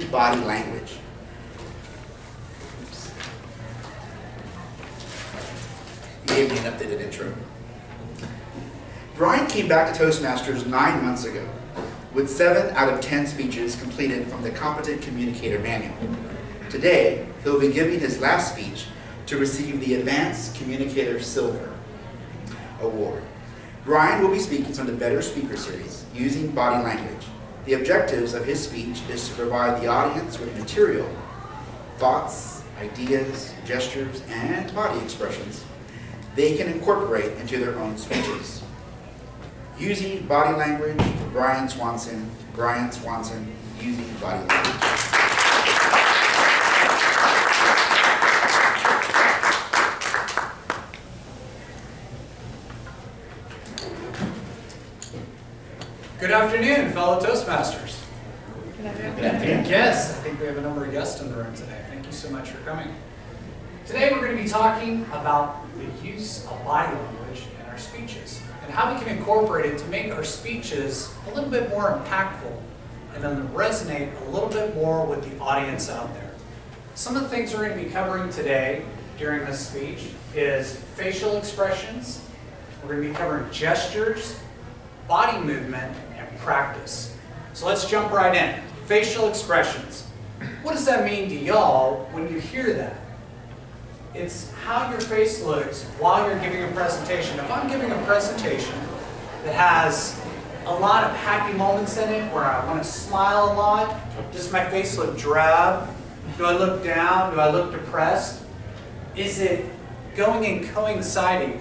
using body language. He gave me an updated intro. Bryan came back to Toastmasters 9 months ago with 7 out of 10 speeches completed from the Competent Communicator Manual. Today, he'll be giving his last speech to receive the Advanced Communicator Silver Award. Bryan will be speaking from the Better Speaker Series using body language. The objectives of his speech is to provide the audience with material, thoughts, ideas, gestures, and body expressions they can incorporate into their own speeches. Using body language, Bryan Swanson, using body language. Good afternoon, fellow Toastmasters. Good afternoon. And guests, I think we have a number of guests in the room today. Thank you so much for coming. Today we're going to be talking about the use of body language in our speeches and how we can incorporate it to make our speeches a little bit more impactful and then resonate a little bit more with the audience out there. Some of the things we're going to be covering today during this speech is facial expressions. We're going to be covering gestures, body movement, and practice. So let's jump right in. Facial expressions. What does that mean to y'all when you hear that? It's how your face looks while you're giving a presentation. If I'm giving a presentation that has a lot of happy moments in it, where I want to smile a lot, does my face look drab? Do I look down? Do I look depressed? Is it coinciding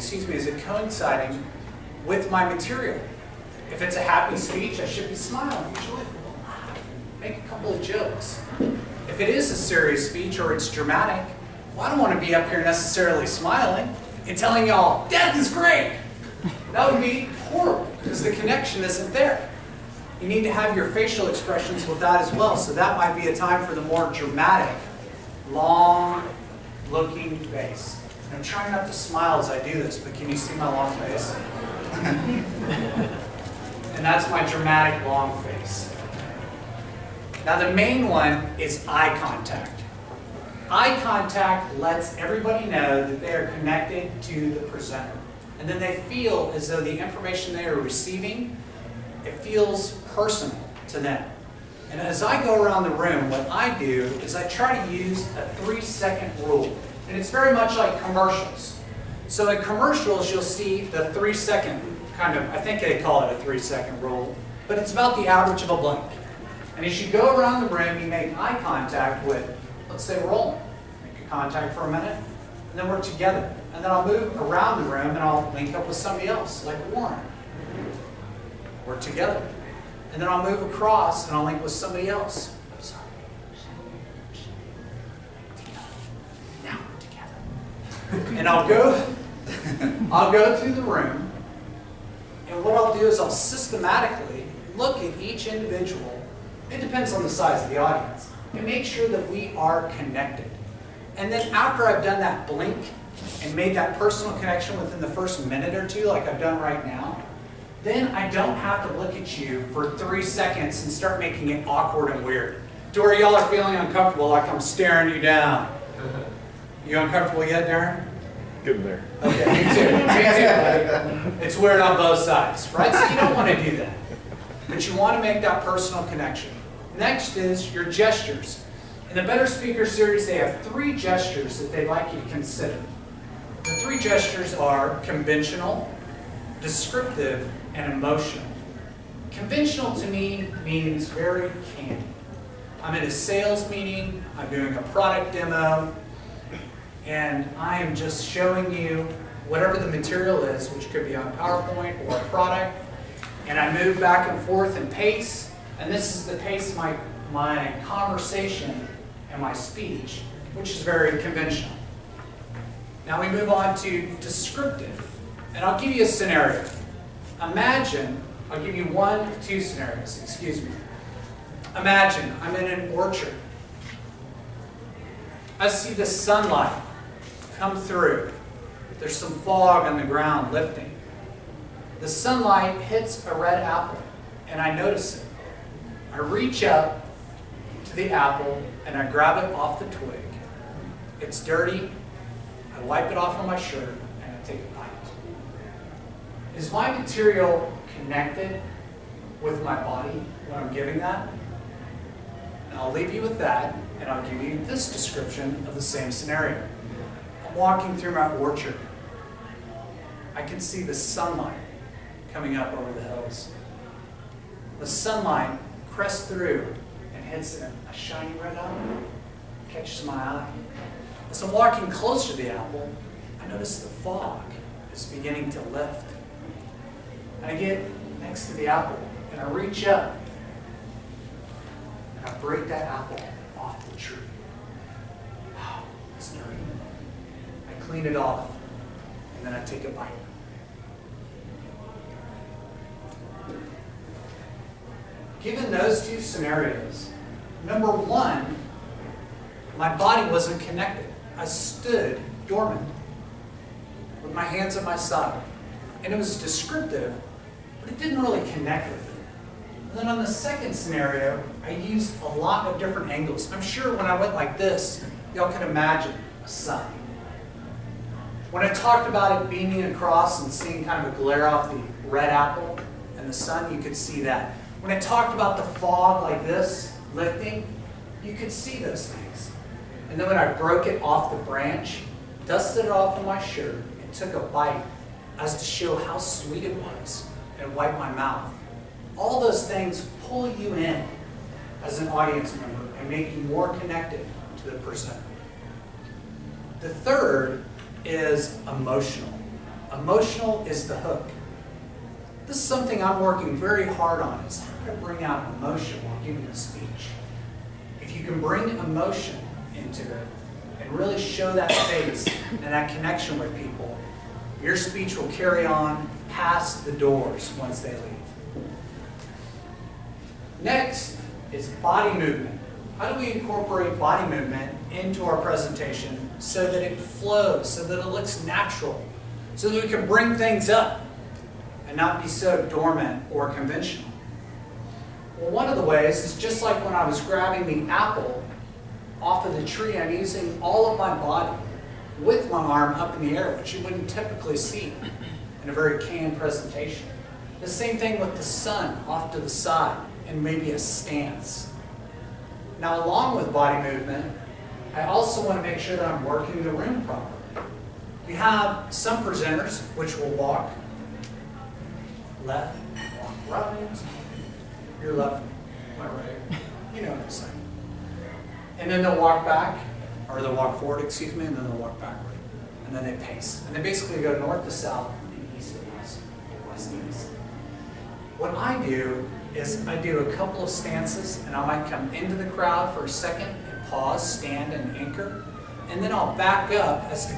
with my material? If it's a happy speech, I should be smiling, usually make a couple of jokes. If it is a serious speech or it's dramatic, well, I don't want to be up here necessarily smiling and telling y'all, death is great. That would be horrible because the connection isn't there. You need to have your facial expressions with that as well. So that might be a time for the more dramatic, long-looking face. And I'm trying not to smile as I do this, but can you see my long face? And that's my dramatic long face. Now the main one is eye contact. Eye contact lets everybody know that they are connected to the presenter. And then they feel as though the information they are receiving, it feels personal to them. And as I go around the room, what I do is I try to use a 3-second rule. And it's very much like commercials. So in commercials, you'll see the 3-second kind of, I think they call it a 3-second rule, but it's about the average of a blink. And as you go around the room, you make eye contact with, let's say Roland. Make a contact for a minute, and then we're together. And then I'll move around the room and I'll link up with somebody else, like Warren. We're together. And then I'll move across and I'll link with somebody else. I'm sorry. Now we're together. And I'll go through the room, and what I'll do is I'll systematically look at each individual. It depends on the size of the audience. And make sure that we are connected. And then after I've done that blink and made that personal connection within the first minute or two, like I've done right now, then I don't have to look at you for 3 seconds and start making it awkward and weird. To where y'all are feeling uncomfortable, like I'm staring you down. You uncomfortable yet, Darren? Getting there. Okay, me too. Me too. It's weird on both sides, right? So you don't want to do that. But you want to make that personal connection. Next is your gestures. In the Better Speaker Series, they have 3 gestures that they'd like you to consider. The 3 gestures are conventional, descriptive, and emotional. Conventional to me means very candid. I'm in a sales meeting, I'm doing a product demo, and I am just showing you whatever the material is, which could be on PowerPoint or a product, and I move back and forth and pace, and this is the pace of my conversation and my speech, which is very conventional. Now we move on to descriptive, and I'll give you a scenario. Imagine, I'll give you 2 scenarios, excuse me. Imagine I'm in an orchard. I see the sunlight come through. There's some fog on the ground lifting. The sunlight hits a red apple, and I notice it. I reach up, to the apple and I grab it off the twig. It's dirty. I wipe it off on my shirt and I take a bite. Is my material connected with my body when I'm giving that? And I'll leave you with that, and I'll give you this description of the same scenario. I'm walking through my orchard. I can see the sunlight coming up over the hills. The sunlight crests through and hits a shiny red apple, catches my eye. As I'm walking closer to the apple, I notice the fog is beginning to lift. And I get next to the apple, and I reach up, and I break that apple off the tree. Oh, it's dirty. I clean it off, and then I take a bite. Given those two scenarios, number one, my body wasn't connected. I stood dormant with my hands at my side. And it was descriptive, but it didn't really connect with it. And then on the second scenario, I used a lot of different angles. I'm sure when I went like this, y'all could imagine a sun. When I talked about it beaming across and seeing kind of a glare off the red apple and the sun, you could see that. When I talked about the fog like this, lifting, you could see those things. And then when I broke it off the branch, dusted it off on my shirt, and took a bite as to show how sweet it was, and wiped my mouth. All those things pull you in as an audience member and make you more connected to the presenter. The third is emotional. Emotional is the hook. This is something I'm working very hard on, is how to bring out emotion while giving a speech. If you can bring emotion into it and really show that face and that connection with people, your speech will carry on past the doors once they leave. Next is body movement. How do we incorporate body movement into our presentation so that it flows, so that it looks natural, so that we can bring things up and not be so dormant or conventional? Well, one of the ways is just like when I was grabbing the apple off of the tree, I'm using all of my body with my arm up in the air, which you wouldn't typically see in a very canned presentation. The same thing with the sun off to the side and maybe a stance. Now, along with body movement, I also want to make sure that I'm working the room properly. We have some presenters which will walk left, walk right, your left, my right, you know what I'm saying. And then they'll walk back, or they'll walk forward, excuse me, and then they'll walk backward. And then they pace. And they basically go north to south, and east to west, west to east. What I do is I do a couple of stances, and I might come into the crowd for a second and pause, stand, and anchor. And then I'll back up as to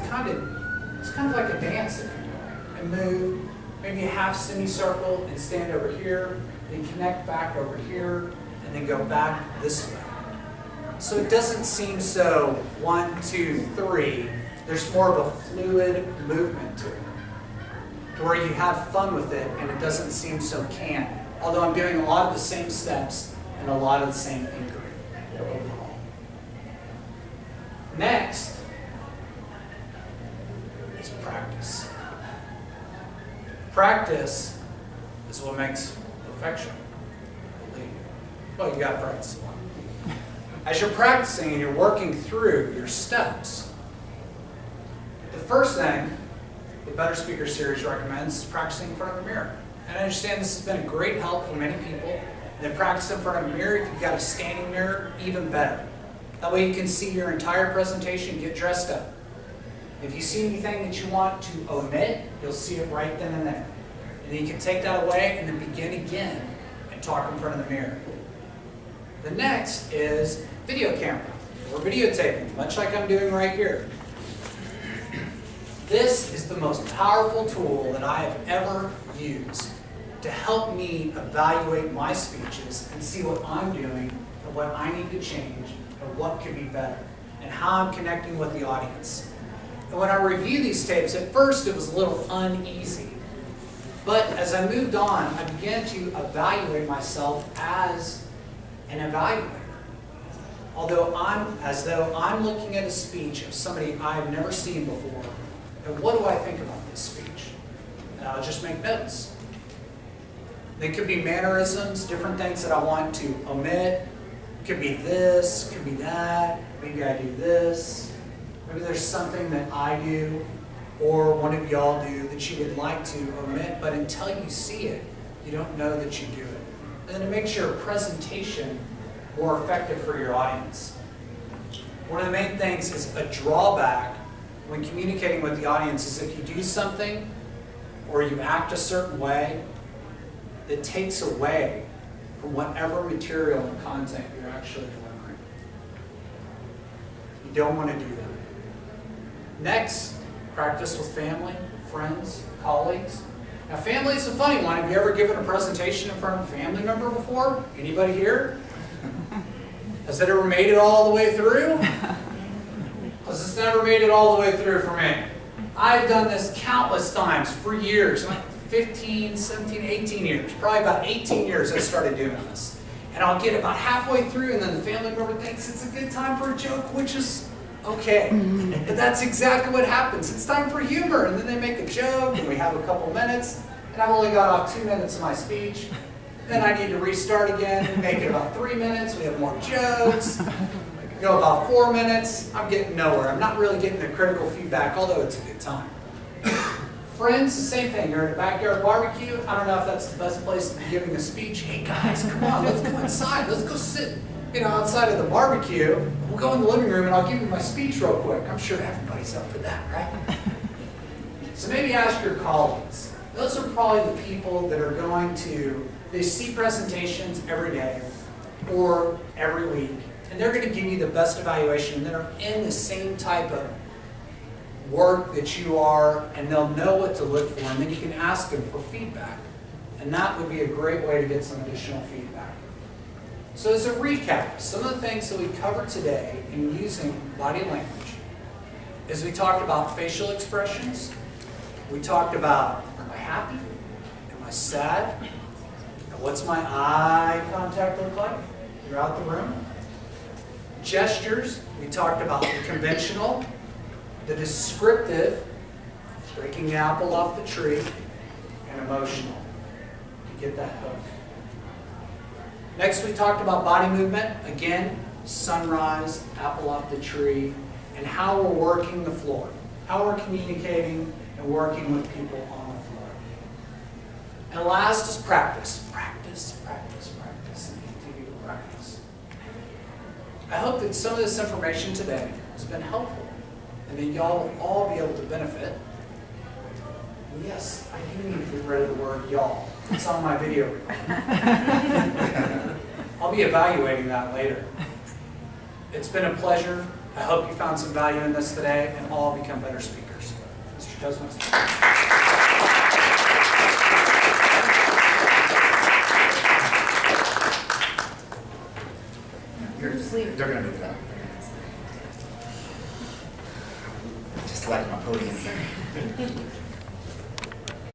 it's kind of like a dance, if you will, and move maybe a half semicircle and stand over here, then connect back over here, and then go back this way. So it doesn't seem so 1, 2, 3. There's more of a fluid movement to it, to where you have fun with it and it doesn't seem so canned. Although I'm doing a lot of the same steps and a lot of the same anchoring overall. Next is practice. Practice is what makes perfection, I believe. Well, you got to practice a lot. As you're practicing and you're working through your steps, the first thing the Better Speaker Series recommends is practicing in front of a mirror. And I understand this has been a great help for many people. They practice in front of a mirror. If you've got a standing mirror, even better. That way you can see your entire presentation, get dressed up. If you see anything that you want to omit, you'll see it right then and there. And then you can take that away and then begin again and talk in front of the mirror. The next is video camera or videotaping, much like I'm doing right here. This is the most powerful tool that I have ever used to help me evaluate my speeches and see what I'm doing and what I need to change and what could be better and how I'm connecting with the audience. And when I review these tapes, at first it was a little uneasy. But as I moved on, I began to evaluate myself as an evaluator. as though I'm looking at a speech of somebody I've never seen before. And what do I think about this speech? And I'll just make notes. They could be mannerisms, different things that I want to omit. Could be this, could be that. Maybe I do this. Maybe there's something that I do or one of y'all do that you would like to omit, but until you see it, you don't know that you do it. And then it makes your presentation more effective for your audience. One of the main things is a drawback when communicating with the audience is if you do something or you act a certain way, it takes away from whatever material and content you're actually delivering. You don't want to do that. Next, practice with family, friends, colleagues. Now, family is a funny one. Have you ever given a presentation in front of a family member before? Anybody here? Has it ever made it all the way through? Because it's never made it all the way through for me. I've done this countless times for years, like 15, 17, 18 years. Probably about 18 years I started doing this. And I'll get about halfway through and then the family member thinks it's a good time for a joke, which is okay. But that's exactly what happens. It's time for humor. And then they make a joke and we have a couple minutes. And I've only got off 2 minutes of my speech. Then I need to restart again, make it about 3 minutes. We have more jokes. Go about 4 minutes. I'm getting nowhere. I'm not really getting the critical feedback, although it's a good time. Friends, the same thing. You're at a backyard barbecue. I don't know if that's the best place to be giving a speech. Hey guys, come on, let's go inside. Let's go sit, outside of the barbecue. We'll go in the living room and I'll give you my speech real quick. I'm sure everybody's up for that, right? So maybe ask your colleagues. Those are probably the people that are they see presentations every day or every week, and they're going to give you the best evaluation. They're in the same type of work that you are, and they'll know what to look for, and then you can ask them for feedback. And that would be a great way to get some additional feedback. So as a recap, some of the things that we covered today in using body language is we talked about facial expressions. We talked about, am I happy? Am I sad? And what's my eye contact look like throughout the room? Gestures, we talked about the conventional, the descriptive, breaking the apple off the tree, and emotional. You get that hook. Next, we talked about body movement. Again, sunrise, apple off the tree, and how we're working the floor. How we're communicating and working with people on the floor. And last is practice. Practice, practice, practice, and continue to practice. I hope that some of this information today has been helpful, and that y'all will all be able to benefit. And yes, I do need to get rid of the word y'all. It's on my video recording. I'll be evaluating that later. It's been a pleasure. I hope you found some value in this today and all become better speakers. Mr. Toastmaster. They're going to move it up. Just like my podium.